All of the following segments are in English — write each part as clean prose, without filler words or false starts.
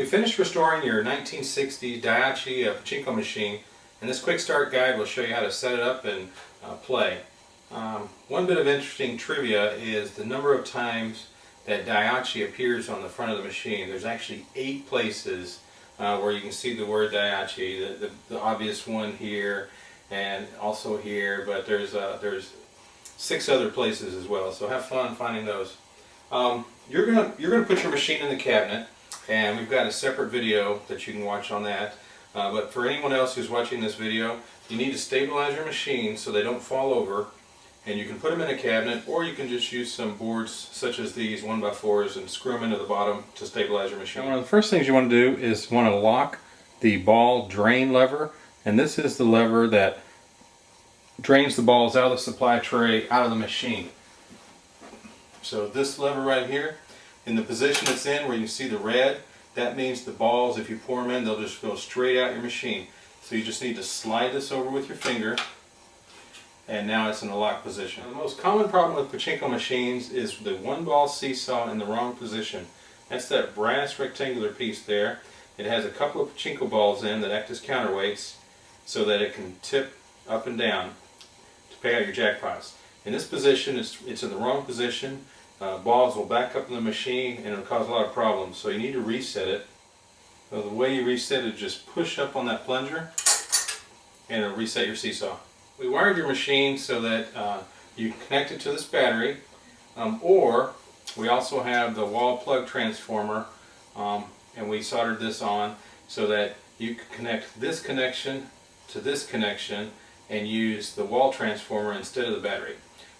We finished restoring your 1960 Daiichi Pachinko machine, and this quick start guide will show you how to set it up and play. One bit of interesting trivia is the number of times that Daiichi appears on the front of the machine. There's actually 8 places where you can see the word Daiichi. The obvious one here and also here, but there's 6 other places as well. So have fun finding those. You're gonna put your machine in the cabinet, and we've got a separate video that you can watch on that. But for anyone else who's watching this video, you need to stabilize your machine so they don't fall over. And you can put them in a cabinet, or you can just use some boards such as these 1x4s and screw them into the bottom to stabilize your machine. One of the first things you want to do is want to lock the ball drain lever, and this is the lever that drains the balls out of the supply tray out of the machine. So this lever right here, in the position it's in where you see the red, that means the balls, if you pour them in, they'll just go straight out your machine. So you just need to slide this over with your finger, and now it's in a locked position. Now, the most common problem with Pachinko machines is the one ball seesaw in the wrong position. That's that brass rectangular piece there. It has a couple of Pachinko balls in that act as counterweights so that it can tip up and down to pay out your jackpots. In this position, it's in the wrong position. Balls will back up in the machine and it'll cause a lot of problems. So you need to reset it. So the way you reset it is just push up on that plunger and it'll reset your seesaw. We wired your machine so that you can connect it to this battery, or we also have the wall plug transformer, and we soldered this on so that you can connect this connection to this connection and use the wall transformer instead of the battery.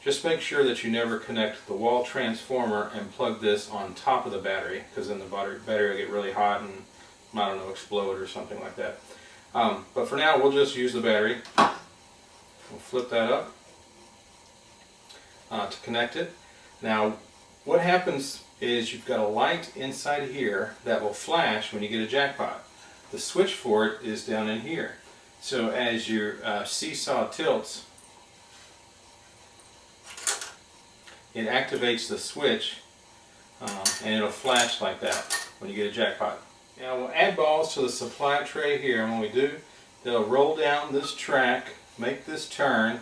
Just make sure that you never connect the wall transformer and plug this on top of the battery, because then the battery will get really hot and, I don't know, explode or something like that. But for now, we'll just use the battery. We'll flip that up to connect it. Now, what happens is you've got a light inside here that will flash when you get a jackpot. The switch for it is down in here. So as your seesaw tilts, it activates the switch and it'll flash like that when you get a jackpot. Now we'll add balls to the supply tray here, and when we do, they'll roll down this track, make this turn,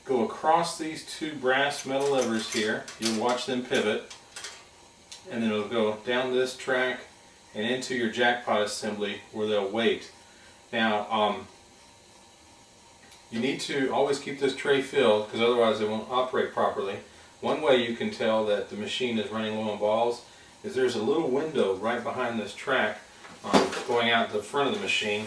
go across these 2 brass metal levers here. You'll watch them pivot, and then it'll go down this track and into your jackpot assembly where they'll wait. Now, you need to always keep this tray filled, because otherwise it won't operate properly. One way you can tell that the machine is running low on balls is there's a little window right behind this track going out the front of the machine.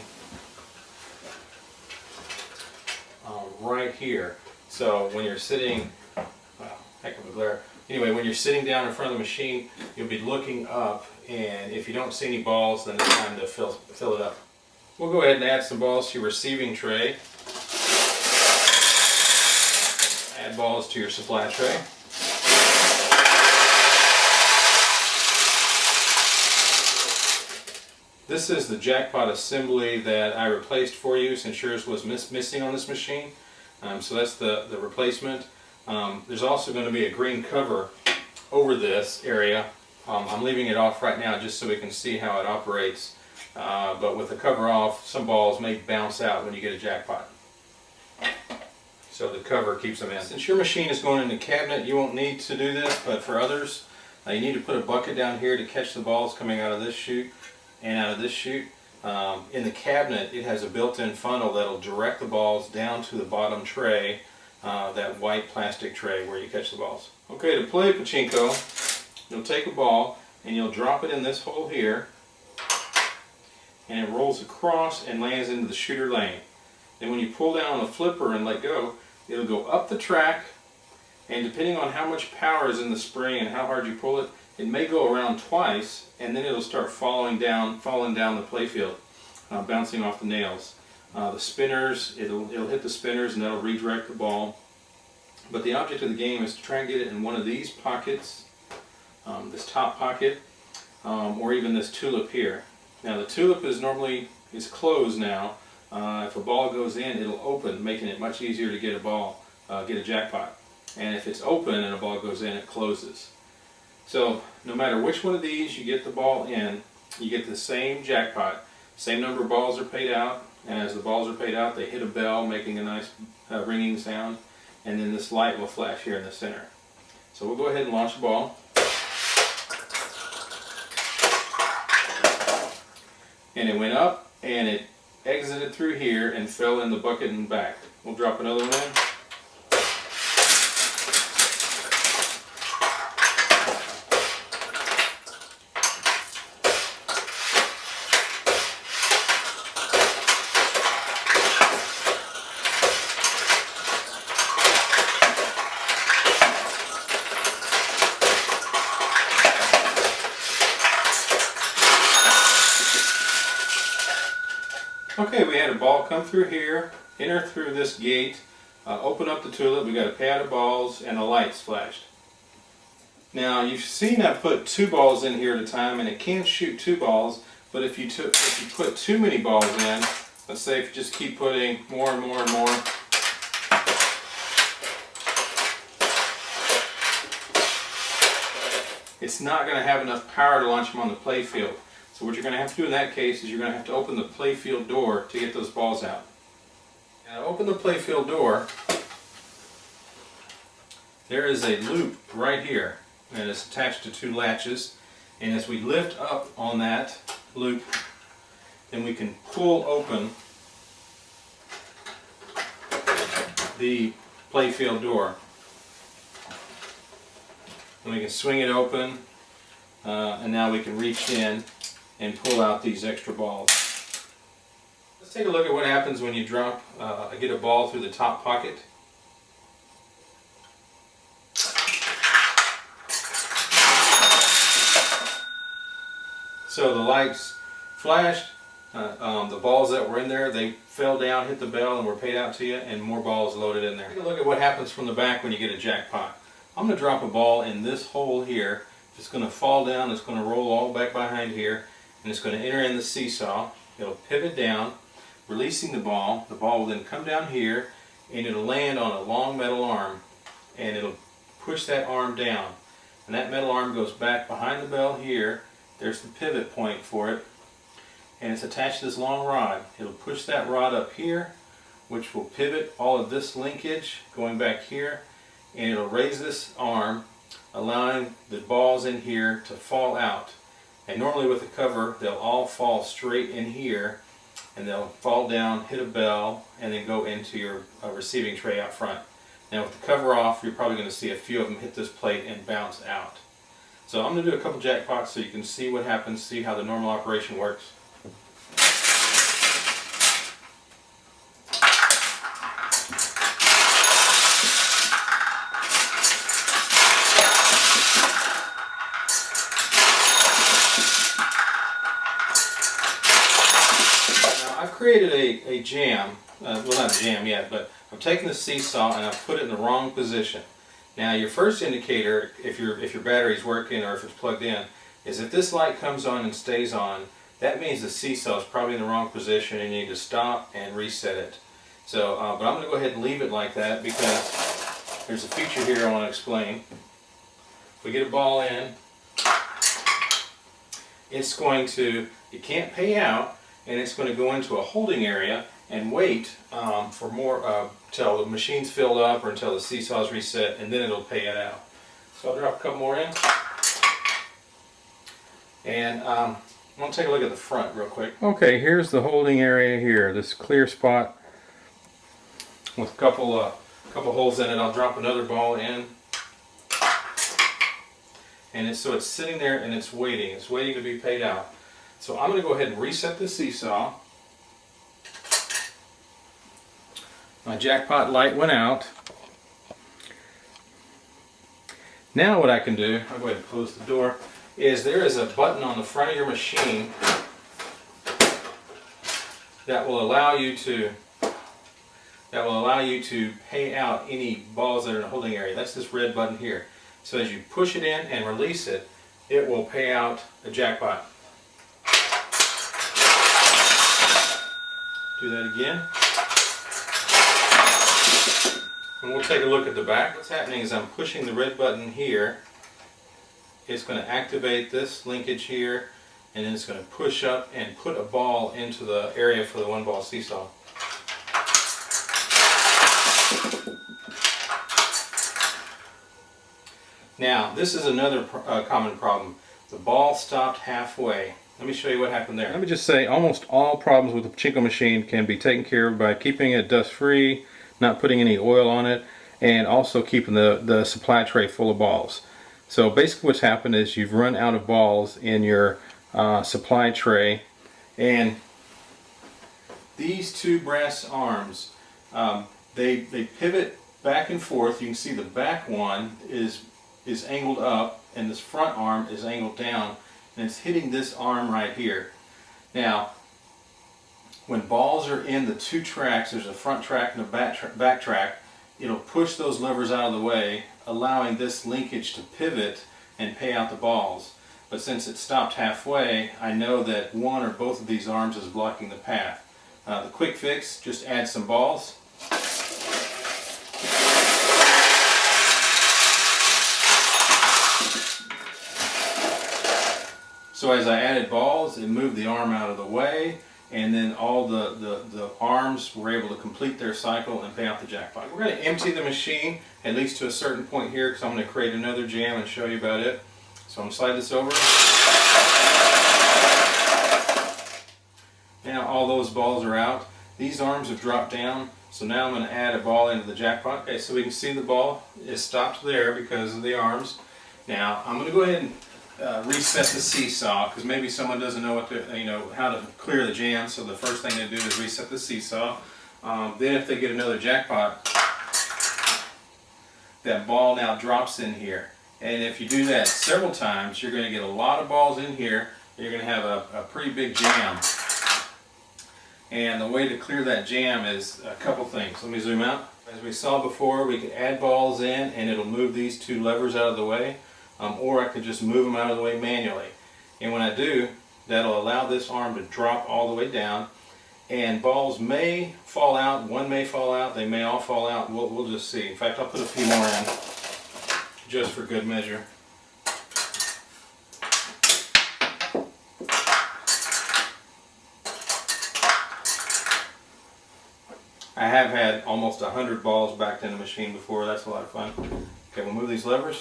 Right here. So when you're sitting, well, heck of a glare. Anyway, when you're sitting down in front of the machine, you'll be looking up, and if you don't see any balls, then it's time to fill it up. We'll go ahead and add some balls to your receiving tray. Add balls to your supply tray. This is the jackpot assembly that I replaced for you since yours was missing on this machine. So that's the replacement. There's also going to be a green cover over this area. I'm leaving it off right now just so we can see how it operates. But with the cover off, some balls may bounce out when you get a jackpot. So the cover keeps them in. Since your machine is going in the cabinet, you won't need to do this, but for others, you need to put a bucket down here to catch the balls coming out of this chute and out of this chute. In the cabinet, it has a built-in funnel that'll direct the balls down to the bottom tray, that white plastic tray where you catch the balls. Okay, to play Pachinko, you'll take a ball and you'll drop it in this hole here, and it rolls across and lands into the shooter lane. Then when you pull down on the flipper and let go, it'll go up the track, and depending on how much power is in the spring and how hard you pull it, it may go around twice, and then it'll start falling down the playfield, bouncing off the nails. The spinners, it'll hit the spinners and that'll redirect the ball. But the object of the game is to try and get it in one of these pockets, this top pocket, or even this tulip here. Now the tulip is closed now. If a ball goes in, it'll open, making it much easier to get a jackpot. And if it's open and a ball goes in, it closes. So no matter which one of these you get the ball in, you get the same jackpot. Same number of balls are paid out, and as the balls are paid out, they hit a bell, making a nice ringing sound, and then this light will flash here in the center. So we'll go ahead and launch the ball. And it went up, and it exited through here and fell in the bucket and back. We'll drop another one in. Okay, we had a ball come through here, enter through this gate, open up the tulip. We got a pad of balls and the lights flashed. Now you've seen I put 2 balls in here at a time, and it can shoot 2 balls. But if you put too many balls in, let's say if you just keep putting more and more and more, it's not going to have enough power to launch them on the play field. So what you're going to have to do in that case is you're going to have to open the playfield door to get those balls out. Now open the playfield door. There is a loop right here, and it's attached to 2 latches. And as we lift up on that loop, then we can pull open the playfield door. And we can swing it open, and now we can reach in and pull out these extra balls. Let's take a look at what happens when you drop, get a ball through the top pocket. So the lights flashed, the balls that were in there, they fell down, hit the bell, and were paid out to you, and more balls loaded in there. Take a look at what happens from the back when you get a jackpot. I'm going to drop a ball in this hole here. It's going to fall down, it's going to roll all back behind here, and it's going to enter in the seesaw. It'll pivot down, releasing the ball. The ball will then come down here, and it'll land on a long metal arm, and it'll push that arm down. And that metal arm goes back behind the bell here. There's the pivot point for it, and it's attached to this long rod. It'll push that rod up here, which will pivot all of this linkage going back here, and it'll raise this arm, allowing the balls in here to fall out. And normally with the cover, they'll all fall straight in here, and they'll fall down, hit a bell, and then go into your receiving tray out front. Now with the cover off, you're probably going to see a few of them hit this plate and bounce out. So I'm going to do a couple jackpots so you can see what happens, see how the normal operation works. I've created a jam, well not a jam yet, but I've taken the seesaw and I've put it in the wrong position. Now your first indicator, if your battery's working or if it's plugged in, is if this light comes on and stays on, that means the seesaw is probably in the wrong position and you need to stop and reset it. So, but I'm going to go ahead and leave it like that because there's a feature here I want to explain. If we get a ball in, it's going to, it can't pay out, and it's going to go into a holding area and wait for more until the machine's filled up or until the seesaw's reset, and then it'll pay it out. So I'll drop a couple more in, and I'm going to take a look at the front real quick. Okay, here's the holding area here, this clear spot with a couple holes in it. I'll drop another ball in, and so it's sitting there and it's waiting to be paid out. So I'm going to go ahead and reset the seesaw. My jackpot light went out. Now what I can do, I'll go ahead and close the door, is there is a button on the front of your machine that will allow you to pay out any balls that are in the holding area. That's this red button here. So as you push it in and release it, it will pay out a jackpot. Do that again. And we'll take a look at the back. What's happening is I'm pushing the red button here. It's going to activate this linkage here, and then it's going to push up and put a ball into the area for the one ball seesaw. Now, this is another common problem. The ball stopped halfway. Let me show you what happened there. Let me just say, almost all problems with the Pachinko machine can be taken care of by keeping it dust free, not putting any oil on it, and also keeping the supply tray full of balls. So basically what's happened is you've run out of balls in your supply tray, and these two brass arms, they pivot back and forth. You can see the back one is angled up and this front arm is angled down, and it's hitting this arm right here. Now, when balls are in the two tracks, there's a front track and a back track, it'll push those levers out of the way, allowing this linkage to pivot and pay out the balls. But since it stopped halfway, I know that one or both of these arms is blocking the path. The quick fix, just add some balls. So as I added balls, it moved the arm out of the way, and then all the arms were able to complete their cycle and pay out the jackpot. We're going to empty the machine, at least to a certain point here, because I'm going to create another jam and show you about it. So I'm going to slide this over. Now all those balls are out. These arms have dropped down, so now I'm going to add a ball into the jackpot. Okay, so we can see the ball is stopped there because of the arms. Now I'm going to go ahead and reset the seesaw, because maybe someone doesn't know how to clear the jam. So the first thing they do is reset the seesaw. Then if they get another jackpot, that ball now drops in here. And if you do that several times, you're going to get a lot of balls in here. You're going to have a pretty big jam. And the way to clear that jam is a couple things. Let me zoom out. As we saw before, we could add balls in and it'll move these two levers out of the way. Or I could just move them out of the way manually. And when I do, that'll allow this arm to drop all the way down. And balls may fall out, one may fall out, they may all fall out. We'll just see. In fact, I'll put a few more in, just for good measure. I have had almost 100 balls backed in the machine before. That's a lot of fun. Okay, we'll move these levers.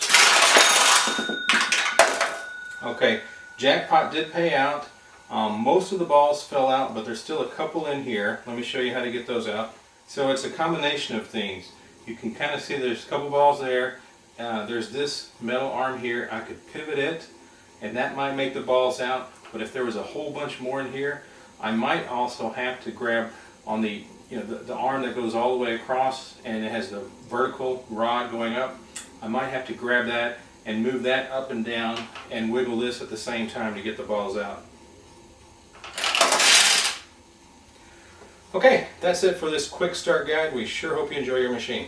Okay, jackpot did pay out. Most of the balls fell out, but there's still a couple in here. Let me show you how to get those out. So it's a combination of things. You can kind of see there's a couple balls there. There's this metal arm here. I could pivot it, and that might make the balls out. But if there was a whole bunch more in here, I might also have to grab on the the arm that goes all the way across, and it has the vertical rod going up. I might have to grab that and move that up and down and wiggle this at the same time to get the balls out. Okay, that's it for this quick start guide. We sure hope you enjoy your machine.